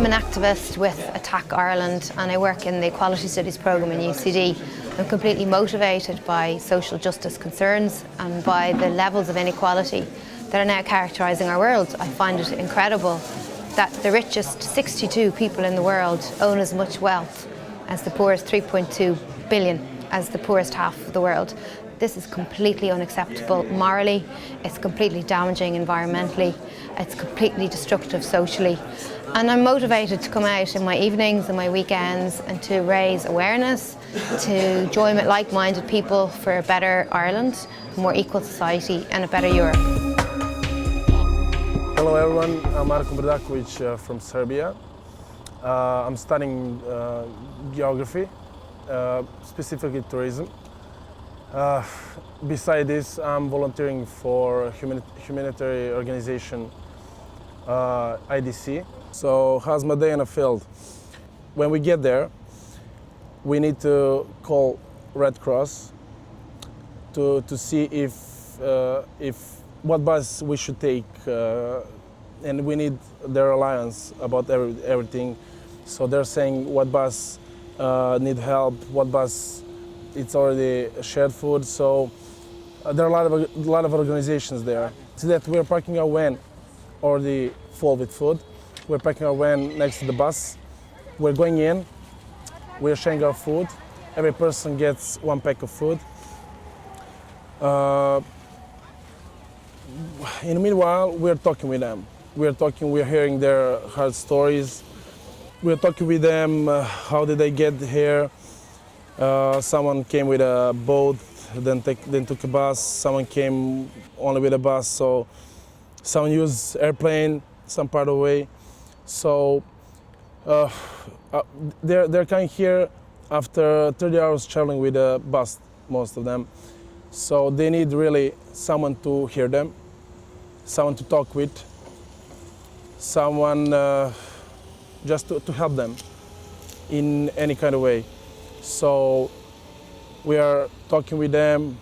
I'm an activist with Attack Ireland and I work in the Equality Studies programme in UCD. I'm completely motivated by social justice concerns and by the levels of inequality that are now characterising our world. I find it incredible that the richest 62 people in the world own as much wealth as the poorest 3.2 billion, as the poorest half of the world. This is completely unacceptable morally, it's completely damaging environmentally, it's completely destructive socially. And I'm motivated to come out in my evenings and my weekends and to raise awareness, to join with like-minded people for a better Ireland, a more equal society and a better Europe. Hello everyone, I'm Marko Brdakovic from Serbia. I'm studying geography, specifically tourism. Besides this, I'm volunteering for humanitarian organization IDC. So how's my day in the field? When we get there, we need to call Red Cross to see if what bus we should take, and we need their alliance about everything. So they're saying what bus need help, what bus it's already shared food. So there are a lot of organizations there. So that we're parking our van already full with food. We're parking our van next to the bus. We're going in. We're sharing our food. Every person gets one pack of food. In the meanwhile, we're talking with them. We're hearing their hard stories. We're talking with them, how did they get here? Someone came with a boat, then took a bus. Someone came only with a bus, so someone used airplane some part of the way. So they're coming here after 30 hours traveling with a bus, most of them. So they need really someone to hear them, someone to talk with, someone just to help them in any kind of way. So we are talking with them,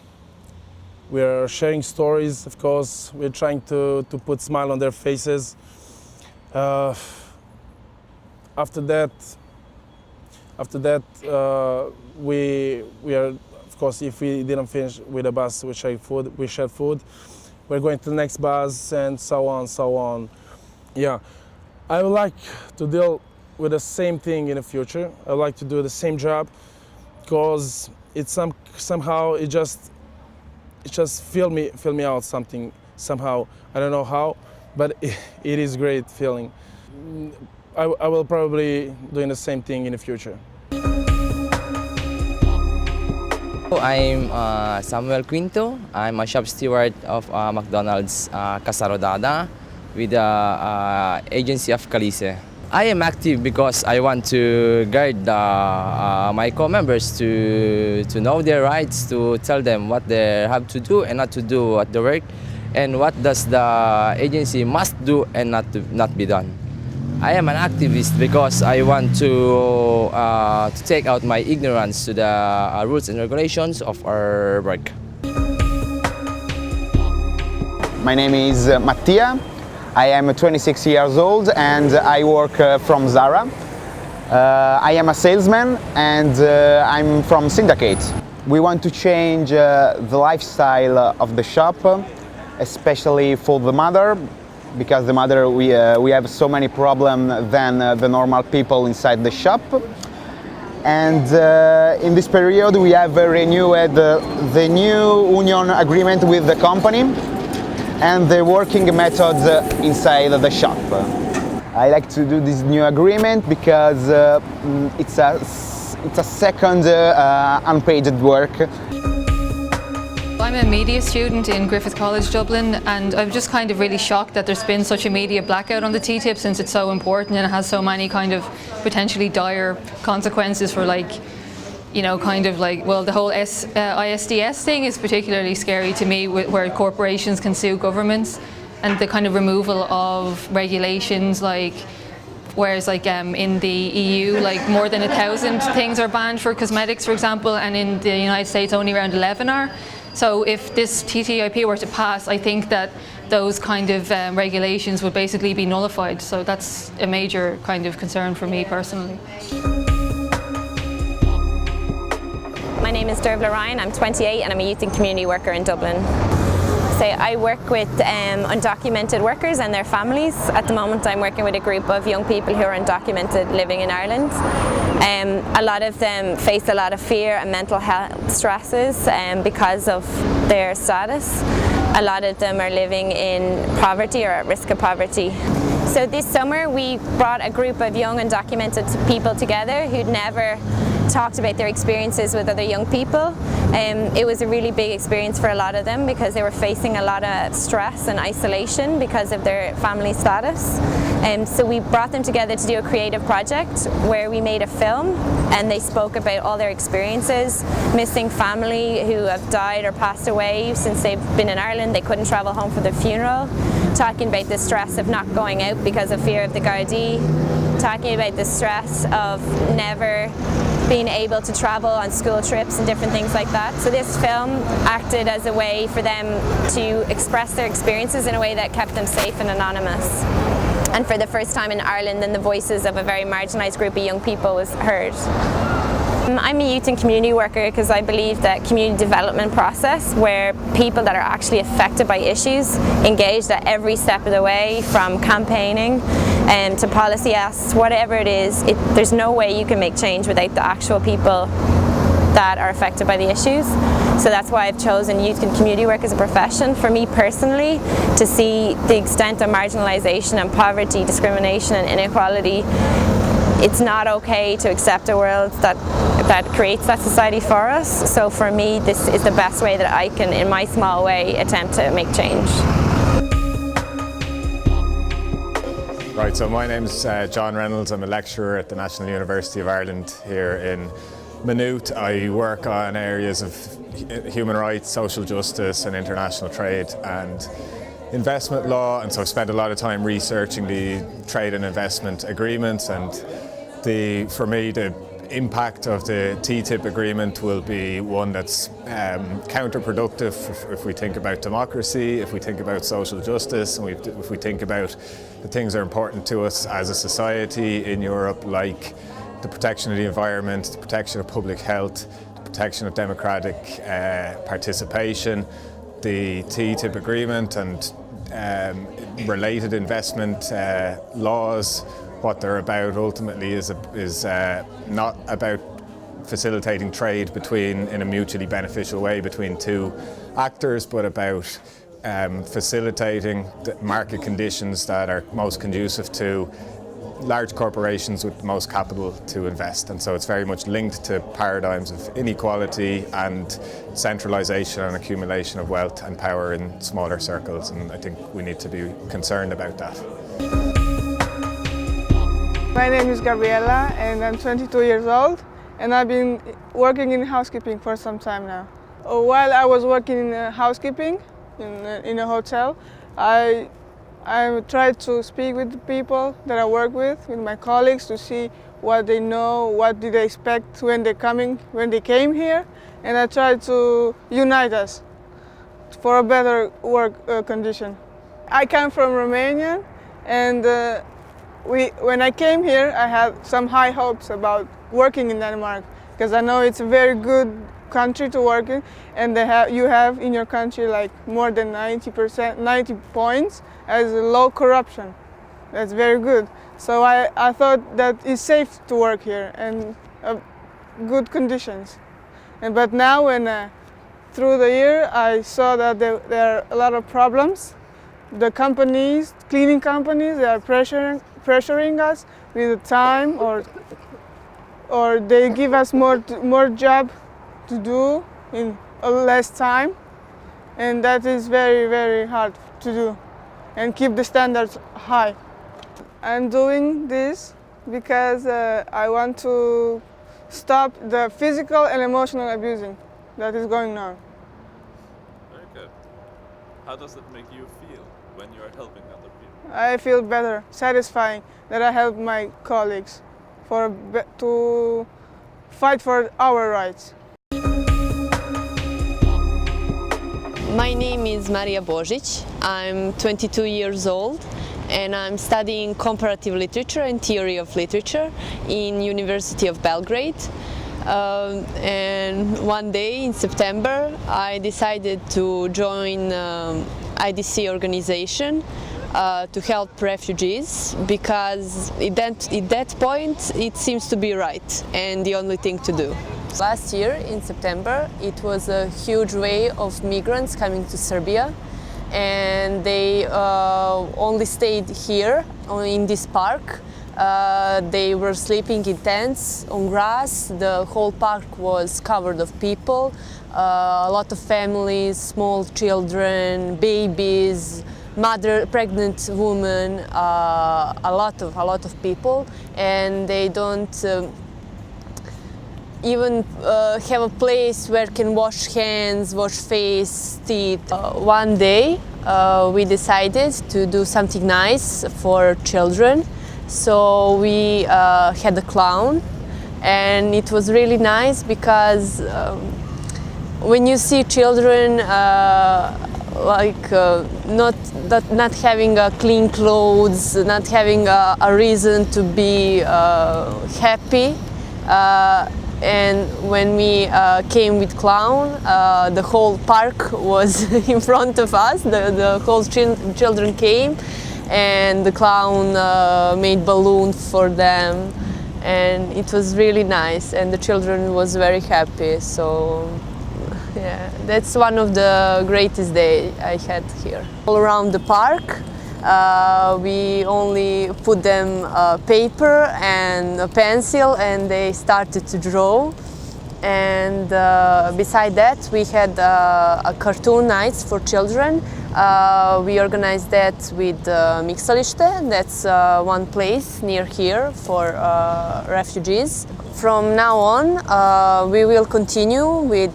we are sharing stories, of course, we're trying to put a smile on their faces. After that, we are, of course, if we didn't finish with the bus, we share food. We're going to the next bus and so on. Yeah, I would like to deal with the same thing in the future. I would like to do the same job because it's somehow it just fill me out something somehow. I don't know how, but it is great feeling. I will probably doing the same thing in the future. I'm Samwell Quinto. I'm a shop steward of McDonald's Casa Rodada with the agency of Calice. I am active because I want to guide my co-members to know their rights, to tell them what they have to do and not to do at the work, and what does the agency must do and not be done. I am an activist because I want to take out my ignorance to the rules and regulations of our work. My name is Mattia. I am 26 years old and I work from Zara. I am a salesman and I'm from Syndicate. We want to change the lifestyle of the shop, especially for the mother, because the mother we have so many problems than the normal people inside the shop. And in this period we have renewed the new union agreement with the company and the working methods inside the shop. I like to do this new agreement because it's a second unpaid work. I'm a media student in Griffith College Dublin, and I'm just kind of really shocked that there's been such a media blackout on the TTIP, since it's so important and it has so many kind of potentially dire consequences for, like, you know, kind of like, well, the whole ISDS thing is particularly scary to me, where corporations can sue governments, and the kind of removal of regulations, like, whereas like in the EU, like more than 1,000 things are banned for cosmetics, for example, and in the United States only around 11 are. So if this TTIP were to pass, I think that those kind of regulations would basically be nullified. So that's a major kind of concern for me personally. My name is Darla Ryan, I'm 28 and I'm a youth and community worker in Dublin. So I work with undocumented workers and their families. At the moment I'm working with a group of young people who are undocumented living in Ireland. A lot of them face a lot of fear and mental health stresses because of their status. A lot of them are living in poverty or at risk of poverty. So this summer we brought a group of young undocumented people together who'd never talked about their experiences with other young people. It was a really big experience for a lot of them because they were facing a lot of stress and isolation because of their family status. So we brought them together to do a creative project where we made a film and they spoke about all their experiences, missing family who have died or passed away since they've been in Ireland. They couldn't travel home for their funeral, talking about the stress of not going out because of fear of the Gardaí, talking about the stress of never being able to travel on school trips and different things like that. So this film acted as a way for them to express their experiences in a way that kept them safe and anonymous. And for the first time in Ireland, then the voices of a very marginalised group of young people was heard. I'm a youth and community worker because I believe that community development process where people that are actually affected by issues engaged at every step of the way, from campaigning to policy asks, whatever it is, there's no way you can make change without the actual people that are affected by the issues. So that's why I've chosen youth and community work as a profession. For me personally, to see the extent of marginalisation and poverty, discrimination and inequality, it's not okay to accept a world that creates that society for us. So for me, this is the best way that I can, in my small way, attempt to make change. Right, so my name's John Reynolds. I'm a lecturer at the National University of Ireland here in Maynooth. I work on areas of human rights, social justice and international trade and investment law, and so I've spent a lot of time researching the trade and investment agreements, and for me the impact of the TTIP agreement will be one that's counterproductive if we think about democracy, if we think about social justice, and if we think about the things that are important to us as a society in Europe, like the protection of the environment, the protection of public health, the protection of democratic participation. The TTIP agreement and related investment laws, what they're about ultimately is not about facilitating trade in a mutually beneficial way between two actors, but about facilitating the market conditions that are most conducive to large corporations with the most capital to invest. And so it's very much linked to paradigms of inequality and centralisation and accumulation of wealth and power in smaller circles, and I think we need to be concerned about that. My name is Gabriela and I'm 22 years old, and I've been working in housekeeping for some time now. While I was working in housekeeping in a hotel, I tried to speak with the people that I work with my colleagues, to see what they know, what did they expect when they came here, and I tried to unite us for a better work condition. I come from Romania, and when I came here, I had some high hopes about working in Denmark, because I know it's a very good country to work in, and you have in your country like more than 90 points as low corruption. That's very good. So I thought that it's safe to work here and good conditions. But now, through the year, I saw that there are a lot of problems. The companies, cleaning companies, they are pressuring us with the time, or they give us more job to do in less time, and that is very, very hard to do and keep the standards high. I'm doing this because I want to stop the physical and emotional abusing that is going on. Very good. How does it make you feel when you are helping other people? I feel better, satisfying that I help my colleagues to fight for our rights. My name is Maria Božić. I'm 22 years old and I'm studying comparative literature and theory of literature in University of Belgrade. And one day in September I decided to join IDC organization to help refugees because at that point it seems to be right and the only thing to do. Last year in September it was a huge wave of migrants coming to Serbia, and they only stayed here in this park. They were sleeping in tents on grass. The whole park was covered of people, a lot of families, small children, babies, pregnant women, a lot of people, and they don't even have a place where can wash hands, wash face, teeth. One day we decided to do something nice for children, so we had a clown, and it was really nice because when you see children not having clean clothes, not having a reason to be happy. And when we came with clown, the whole park was in front of us. The whole children came, and the clown made balloons for them, and it was really nice. And the children was very happy. So, yeah, that's one of the greatest days I had here. All around the park, we only put them paper and a pencil, and they started to draw. And beside that, we had a cartoon nights for children. We organized that with Miksalište. That's one place near here for refugees. From now on, we will continue with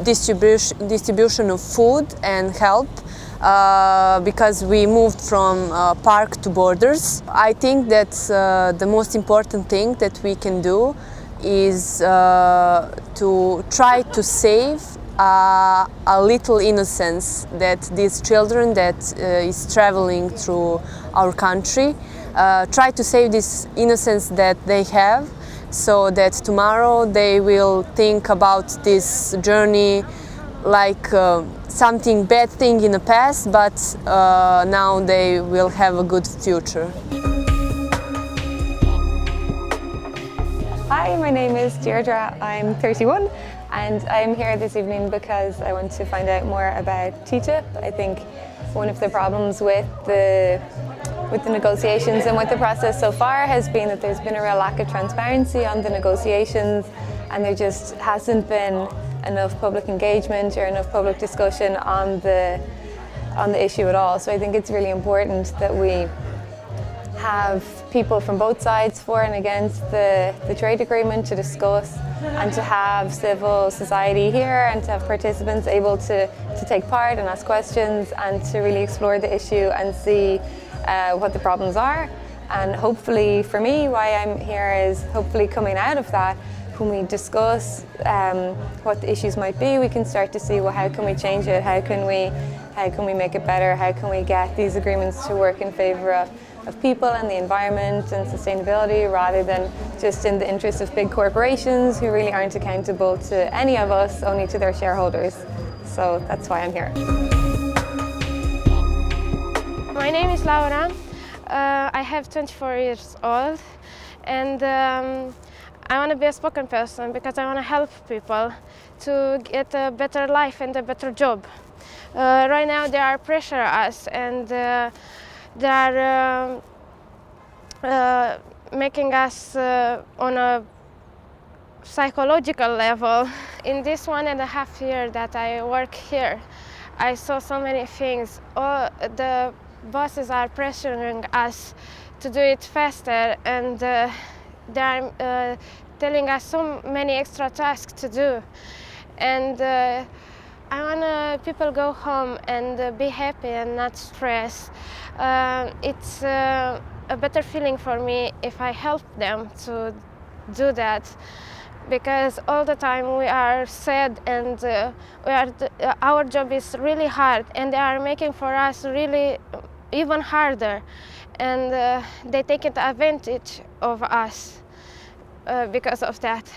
distribution of food and help. Because we moved from park to borders. I think that the most important thing that we can do is to try to save a little innocence that these children that is traveling through our country, try to save this innocence that they have, so that tomorrow they will think about this journey like something bad thing in the past, but now they will have a good future. Hi, my name is Deirdre. I'm 31 and I'm here this evening because I want to find out more about TTIP. I think one of the problems with the negotiations and with the process so far has been that there's been a real lack of transparency on the negotiations, and there just hasn't been enough public engagement or enough public discussion on the issue at all. So I think it's really important that we have people from both sides for and against the trade agreement to discuss, and to have civil society here and to have participants able to take part and ask questions and to really explore the issue and see what the problems are. And hopefully, for me, why I'm here is hopefully coming out of that, when we discuss what the issues might be, we can start to see, well, how can we change it? How can we make it better? How can we get these agreements to work in favour of people and the environment and sustainability, rather than just in the interest of big corporations who really aren't accountable to any of us, only to their shareholders. So that's why I'm here. My name is Laura. I have 24 years old, and I want to be a spoken person because I want to help people to get a better life and a better job. Right now they are pressure us, and they are making us on a psychological level. In this 1.5 years that I work here, I saw so many things. The bosses are pressuring us to do it faster, and they are telling us so many extra tasks to do. And I want people go home and be happy and not stress. It's a better feeling for me if I help them to do that. because all the time we are sad and our job is really hard, and they are making for us really even harder, and they take advantage of us because of that.